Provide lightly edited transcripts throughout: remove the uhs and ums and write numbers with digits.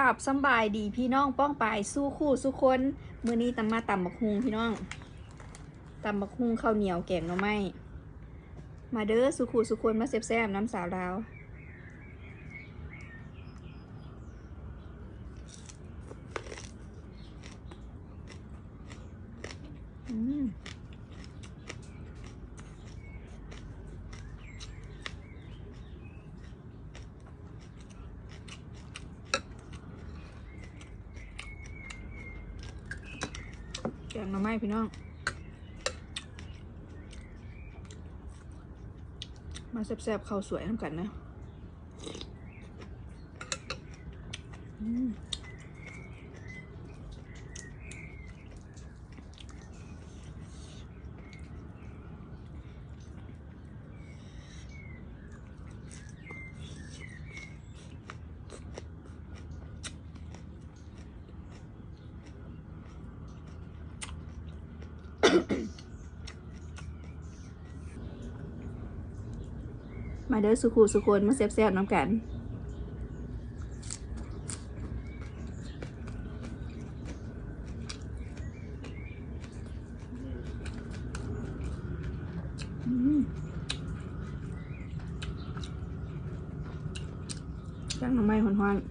ราบสำบายดีพี่น้องป้องปายสู้คู่สู้คนมื้อนี้ตำมาตำบักฮุงพี่น้องตำบักฮุงข้าวเหนียวแกงหน่อไม้มาเด้อสู้คู่สู้คนมาแซ่บๆน้ำสาวลาวแกงหน่อไม้พี่น้องมาแซ่บๆข้าวสวยทำกันนะมาเด้อสุขุสุคนมาแซ่บๆน้ำกันแกงหน่อไม้หวานๆ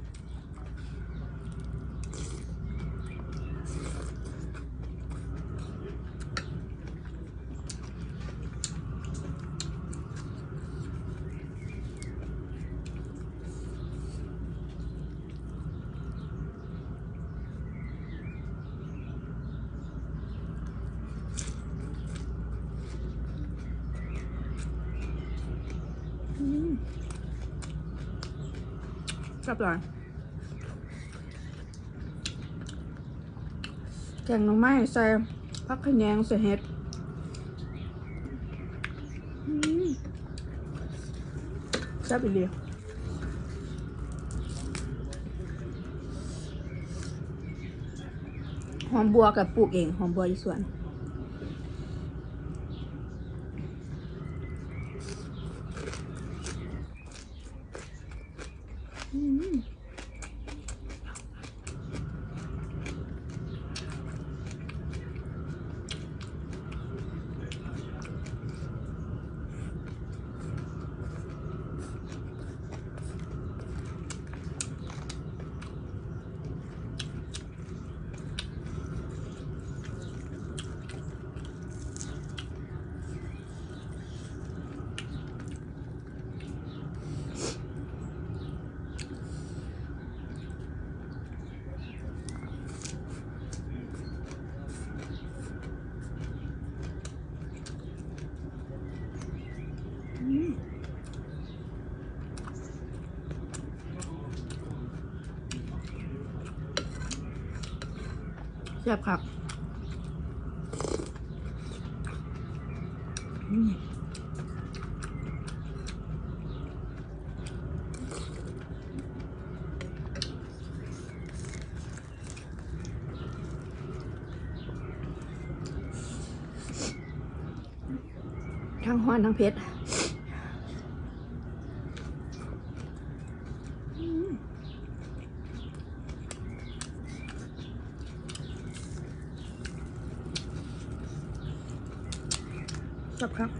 แซ่บหลายแกงหน่อไม้ใส่ผักขะแยงใส่เห็ดแซ่บอีหลีหอมบัวกับปลูกเองหอมบัวอยู่สวนแซ่บครับทั้งฮ้อนทั้งเผ็ดแซ่บครับ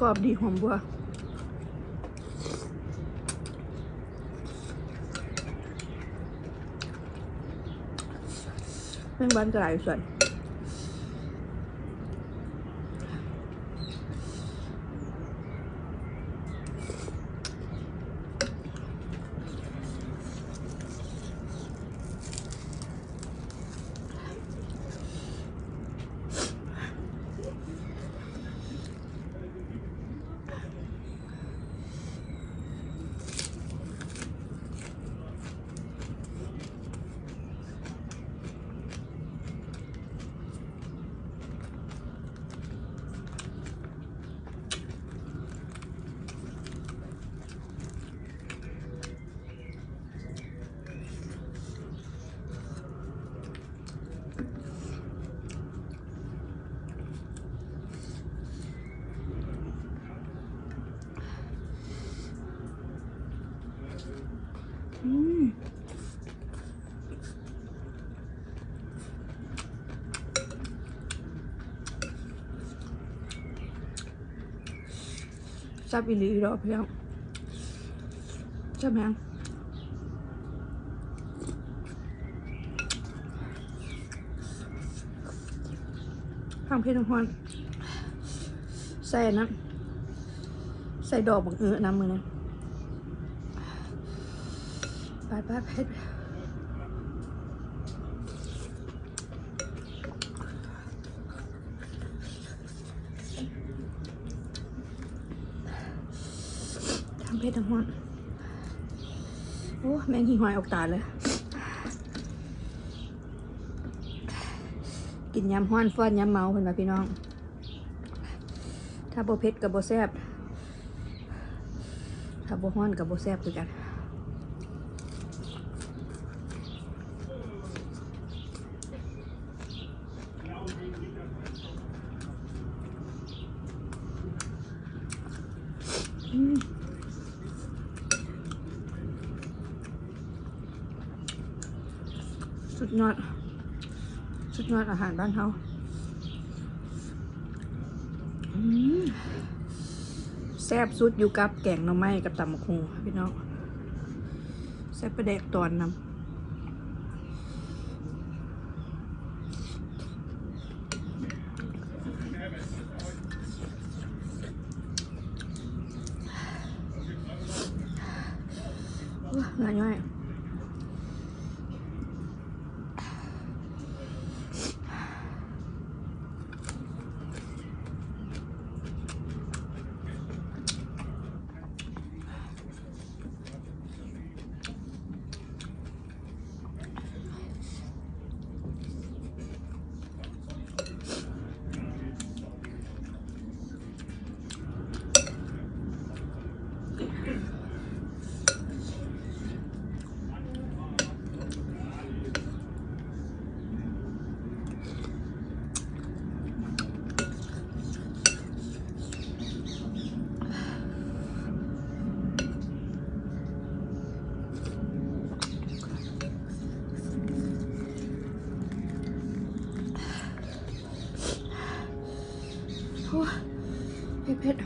กรอบดีหอมบัวแป้งบ้านกระไรส่วน ซับอีหลีดอกเพียงใช่ไหมข้างเพชรทั้งวันใส่นะใส่ดอกบักน้ำมือนะไปเพชรทั้งเพชรทั้งวันโอ้แมงหิหอยออกตาเลยกินยำห้อนฟ้อนยำเมาเห็นไหมพี่น้องถ้าโบเผ็ดกับโบแซบถ้าโบห้อนกับโบแซบคือกันสุดยอดอาหารบ้านเขาแซ่บสุดอยู่กับแกงหน่อไม้กับตำบักหุ่งพี่น้องแซ่บประเดกตอนนำงานย่อยเผ็ด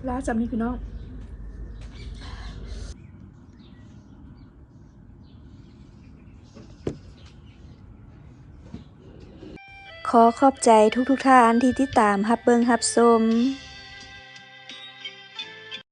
ร้านจำนี่พี่น้องขอขอบใจทุกท่านที่ติดตามรับเบิ่งรับชม